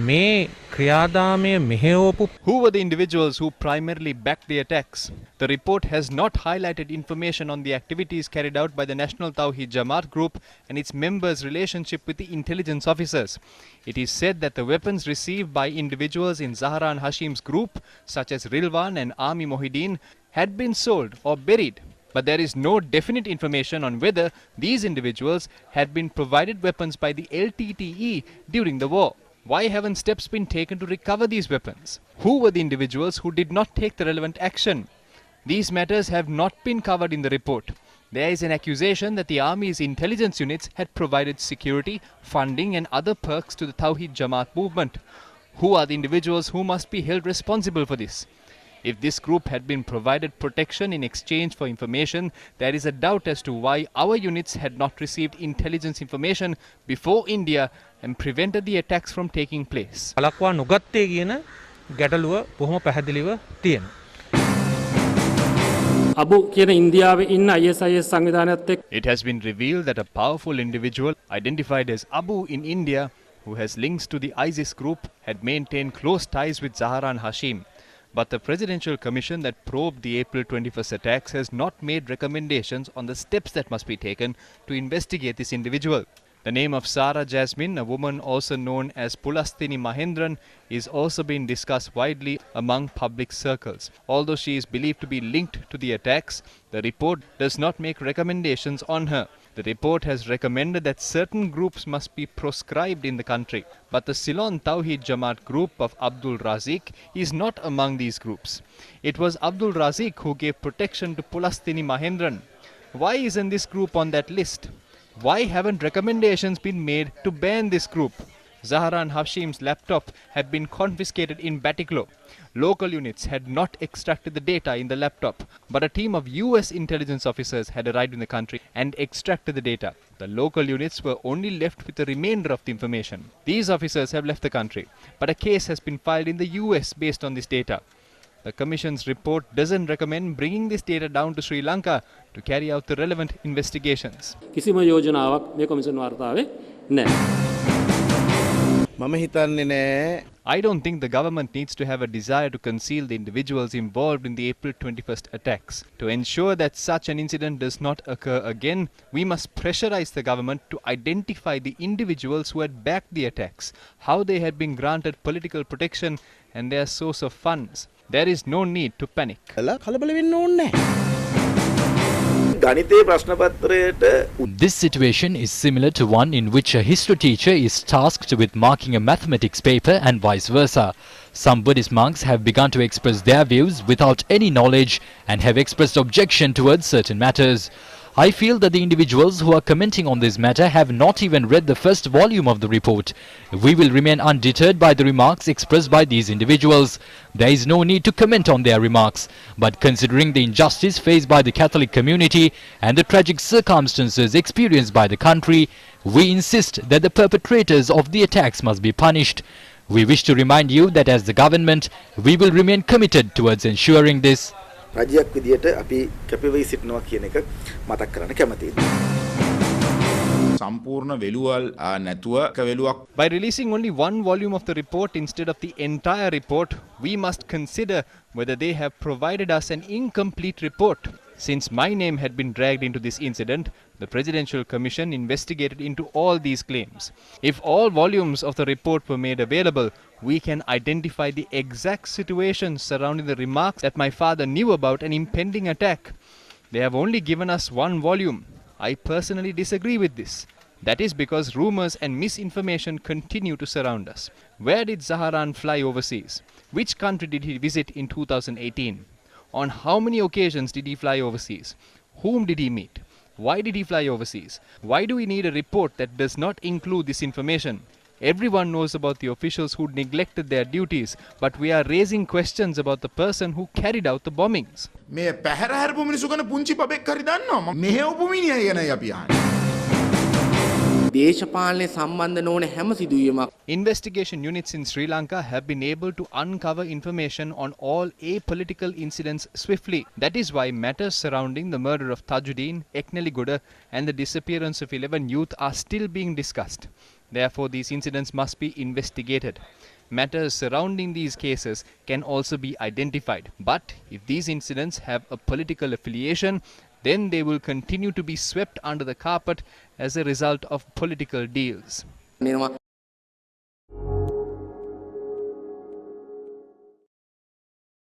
මේ ක්‍රියාදාමය මෙහෙයවපු Who were the individuals who primarily backed the attacks? The report has not highlighted information on the activities carried out by the National Tawhid Jamaat group and its members' relationship with the intelligence officers. It is said that the weapons received by individuals in Zaharan Hashim's group, such as Rilwan and Ami Mohideen, had been sold or buried. But there is no definite information on whether these individuals had been provided weapons by the LTTE during the war. Why haven't steps been taken to recover these weapons? Who were the individuals who did not take the relevant action? These matters have not been covered in the report. There is an accusation that the army's intelligence units had provided security, funding and other perks to the Tawhid Jamaat movement. Who are the individuals who must be held responsible for this? If this group had been provided protection in exchange for information, there is a doubt as to why our units had not received intelligence information before India and prevented the attacks from taking place. වළක්වා නොගත්තේ කියන ගැටලුව බොහොම පැහැදිලිව තියෙනවා. අබු කියන ඉන්දියාවේ ඉන්න ISIS සංවිධානයත් එක්ක It has been revealed that a powerful individual identified as Abu in India, who has links to the ISIS group, had maintained close ties with Zaharan Hashim. But the Presidential Commission that probed the April 21st attacks has not made recommendations on the steps that must be taken to investigate this individual. The name of Sara Jasmine, a woman also known as Pulastini Mahendran, is also being discussed widely among public circles. Although she is believed to be linked to the attacks, the report does not make recommendations on her. The report has recommended that certain groups must be proscribed in the country. But the Ceylon Tawhid Jamaat group of Abdul Razik is not among these groups. It was Abdul Razik who gave protection to Pulastini Mahendran. Why isn't this group on that list? Why haven't recommendations been made to ban this group? Zaharan Hashim's laptop had been confiscated in Batiklo. Local units had not extracted the data in the laptop, but a team of US intelligence officers had arrived in the country and extracted the data. The local units were only left with the remainder of the information. These officers have left the country, but a case has been filed in the US based on this data. The Commission's report doesn't recommend bringing this data down to Sri Lanka to carry out the relevant investigations. කිසිම යෝජනාවක් මේ commission වාර්තාවේ නැහැ. මම හිතන්නේ නෑ. I don't think the government needs to have a desire to conceal the individuals involved in the April 21st attacks. To ensure that such an incident does not occur again, we must pressurize the government to identify the individuals who had backed the attacks, how they had been granted political protection and their source of funds. There is no need to panic. කලබල වෙන්න ඕනේ නැහැ. This situation is similar to one in which a history teacher is tasked with marking a mathematics paper and vice versa. Some Buddhist monks have begun to express their views without any knowledge and have expressed objection towards certain matters. I feel that the individuals who are commenting on this matter have not even read the first volume of the report. We will remain undeterred by the remarks expressed by these individuals. There is no need to comment on their remarks. But considering the injustice faced by the Catholic community and the tragic circumstances experienced by the country, we insist that the perpetrators of the attacks must be punished. We wish to remind you that as the government, we will remain committed towards ensuring this. රජයක් විදියට අපි කැපවෙයි සිටිනවා කියන එක මතක් කරන්න කැමතියි. සම්පූර්ණ වෙළුවල් නැතුව වෙළුවක්. By releasing only one volume of the report instead of the entire report, we must consider whether they have provided us an incomplete report. Since my name had been dragged into this incident, the Presidential Commission investigated into all these claims. If all volumes of the report were made available, we can identify the exact situations surrounding the remarks that my father knew about an impending attack. They have only given us one volume. I personally disagree with this. That is because rumors and misinformation continue to surround us. Where did Zaharan fly overseas? Which country did he visit in 2018? On how many occasions did he fly overseas? Whom did he meet? Why did he fly overseas? Why do we need a report that does not include this information? Everyone knows about the officials who neglected their duties, but we are raising questions about the person who carried out the bombings. මේ පැහැර හැරපු මිනිස්සු ගැන පුංචි පබෙක් හරි දන්නවා. මෙහෙවපු මිනිහා ගැනයි අපි අහන්නේ. දේශපාලනයේ සම්බන්ධ නොවන හැම සිදුවීමක්. Investigation units in Sri Lanka have been able to uncover information on all apolitical incidents swiftly. That is why matters surrounding the murder of Tajuddin, Ekneliguda and the disappearance of 11 youth are still being discussed. Therefore, these incidents must be investigated. Matters surrounding these cases can also be identified. But if these incidents have a political affiliation, then they will continue to be swept under the carpet as a result of political deals.